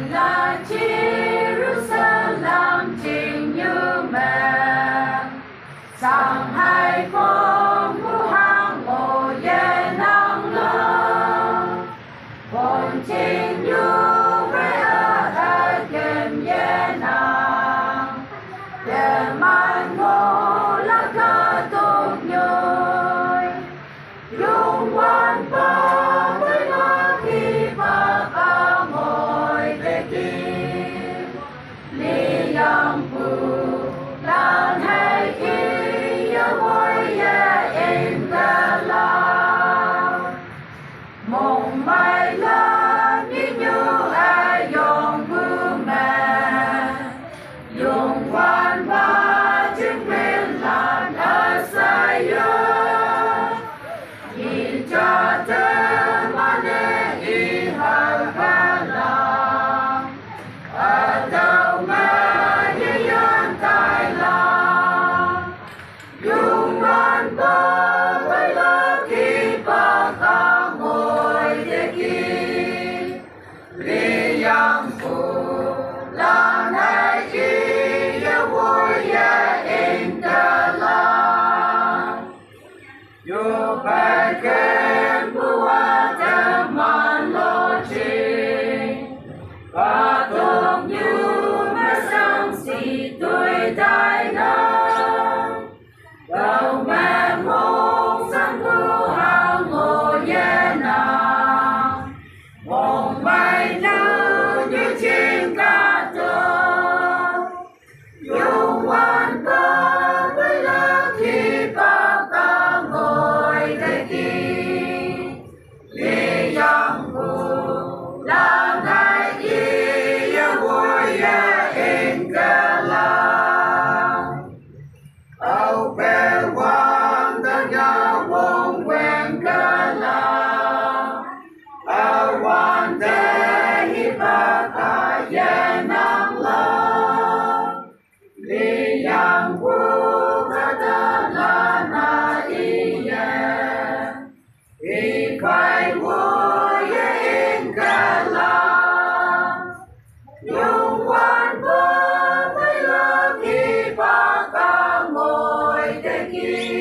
là Jerusalem chính như mẹ sang hai phong vũ hàng ngộ ye năng lớn còn chính như với ở kem ye năng để man ngộ là cả tốt nhoi dùng quan ba với nó khi ba ba ngồi để kim li yang phu lan hay khi ya ngồi ya em ta la mong mai la như ai dùng phu mẹ dùng quan ba chứng quyền lan ở sai nhìn cho tên mà nên y hằng ca lòng ở đâu mà như dân tài lòng dùng ban bơ với lớp khi ba ta ngồi để kia vì yang phu lan hay khi ya vui ya in ta lòng yo phải kém bùa thêm man lo trình và tốt như mẹ sang xì tuổi đại nắng đầu mẹ mong sang thu hàng ngộ ye nàng mong bay nữ như chim ca tơ dùng quan tâm với lớp khi ba ta ngồi để kia li yang phu lan hay khi ya vui ya in ca lang âu về quan ta nhà vong quen ca lang âu quan thế hi ba ta ye năng lang li yang phu ta ta la na i ye i phải vui ya in ca lang dùng quan bơ với lớp khi ba ta ngồi để kia